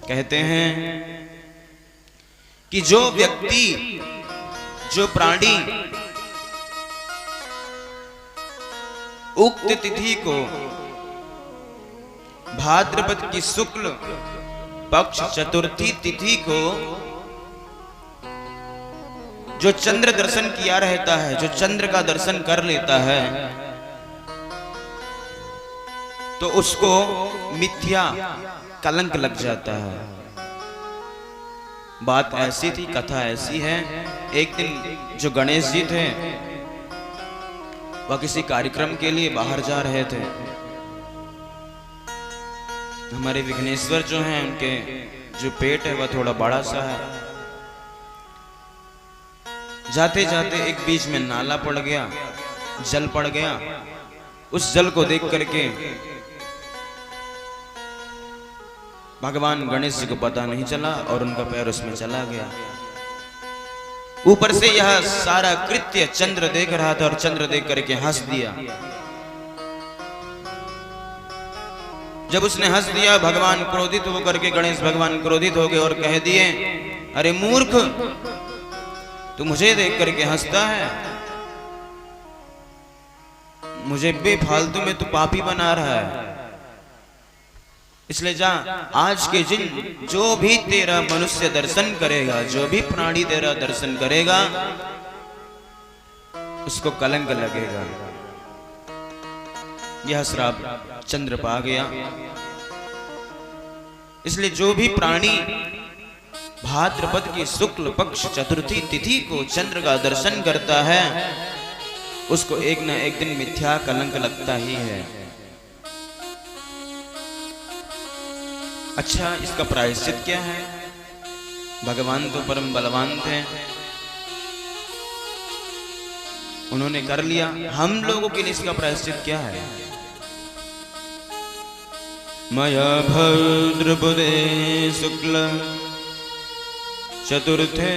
कहते हैं कि जो व्यक्ति, जो प्राणी उक्त तिथि को भाद्रपद की शुक्ल पक्ष चतुर्थी तिथि को जो चंद्र दर्शन किया रहता है, जो चंद्र का दर्शन कर लेता है, तो उसको मिथ्या कलंक लग जाता है। बात ऐसी थी, कथा ऐसी है। एक दिन जो गणेश जी थे वह किसी कार्यक्रम के लिए बाहर जा रहे थे। हमारे विघ्नेश्वर जो हैं, उनके जो पेट है वह थोड़ा बड़ा सा है। जाते जाते एक बीच में नाला पड़ गया, जल पड़ गया। उस जल को देख करके भगवान गणेश जी को पता नहीं चला और उनका पैर उसमें चला गया। ऊपर से यह सारा कृत्य चंद्र देख रहा था और चंद्र देख करके हंस दिया। जब उसने हंस दिया, भगवान क्रोधित होकर के, गणेश भगवान क्रोधित हो गए और कह दिए, अरे मूर्ख, तू मुझे देख करके हंसता है, मुझे बेफालतू में तू पापी बना रहा है। इसलिए जा, आज के दिन जो भी तेरा मनुष्य दर्शन करेगा, जो भी प्राणी तेरा दर्शन करेगा, उसको कलंक लगेगा। यह श्राप चंद्र पा गया। इसलिए जो भी प्राणी भाद्रपद की शुक्ल पक्ष चतुर्थी तिथि को चंद्र का दर्शन करता है, उसको एक न एक दिन मिथ्या कलंक लगता ही है। अच्छा, इसका प्रायश्चित क्या है? भगवान तो परम बलवान थे, उन्होंने कर लिया। हम लोगों के लिए इसका प्रायश्चित क्या है? मया भाद्रपदे शुक्ल चतुर्थे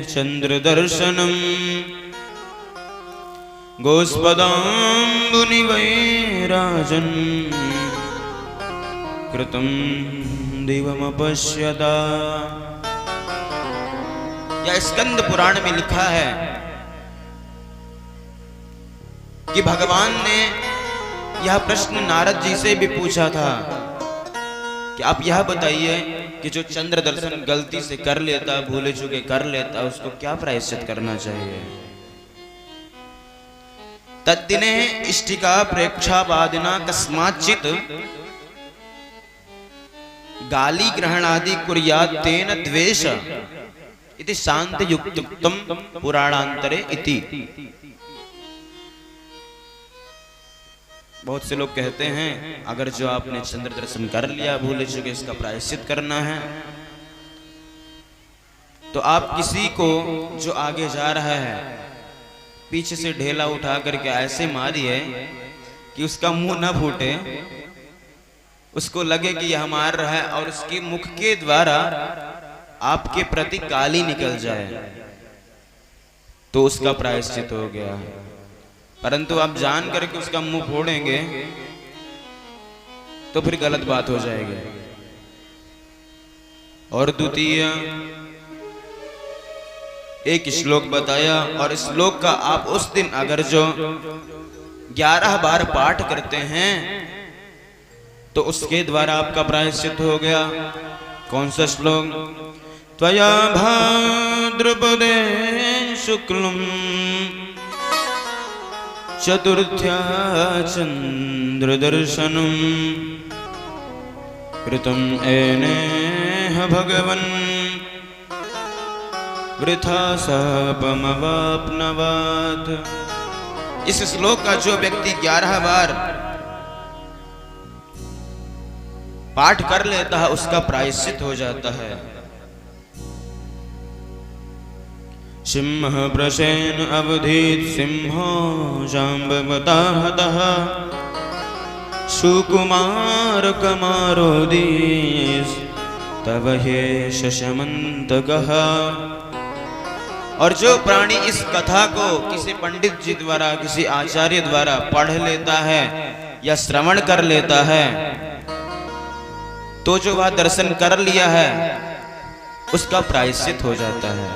चंद्र दर्शनम गोस्पदाम्बुनिवैराजन् कृतं दिवमपश्यता। या स्कंद पुराण में लिखा है कि भगवान ने यह प्रश्न नारद जी से भी पूछा था कि आप यह बताइए कि जो चंद्र दर्शन गलती से कर लेता, भूले चुके कर लेता, उसको क्या प्रायश्चित करना चाहिए? तद्दिने इष्टिका प्रेक्षावादिना कस्माच्चित् गाली ग्रहणादि कुर्यात् तेन द्वेष इति शांतयुक्तम पुराणांतरे इति। बहुत से लोग कहते हैं अगर जो आपने चंद्र दर्शन कर लिया, भूले चुके, इसका प्रायश्चित करना है, तो आप किसी को जो आगे जा रहा है पीछे से ढेला उठा करके ऐसे मारिए कि उसका मुंह न फूटे, उसको लगे कि यह मार रहा है, और उसके मुख के द्वारा आपके प्रति गाली निकल जाए, तो उसका प्रायश्चित हो गया। परंतु आप जान करके उसका मुंह फोड़ेंगे तो फिर गलत बात हो जाएगी। और द्वितीय एक श्लोक बताया, और इस श्लोक का आप उस दिन अगर जो 11 बार पाठ करते हैं तो उसके द्वारा आपका प्रायश्चित हो गया। कौन सा श्लोक? त्वया भाद्रपदे शुक्लम चतुर्थ्या चंद्र दर्शनम कृतं येनेह भगवन् वृथा शापमवाप्नवात्। इस श्लोक का जो व्यक्ति 11 बार पाठ कर लेता है उसका प्रायश्चित हो जाता है। सिंह प्रसेन अवधीत सिंहो जाम्बवताहतः सुकुमार कमारोदीस तव हे शशमन्तकः। और जो प्राणी इस कथा को किसी पंडित जी द्वारा, किसी आचार्य द्वारा पढ़ लेता है या श्रवण कर लेता है, तो तो जो वह दर्शन कर लिया है उसका प्रायश्चित हो जाता है।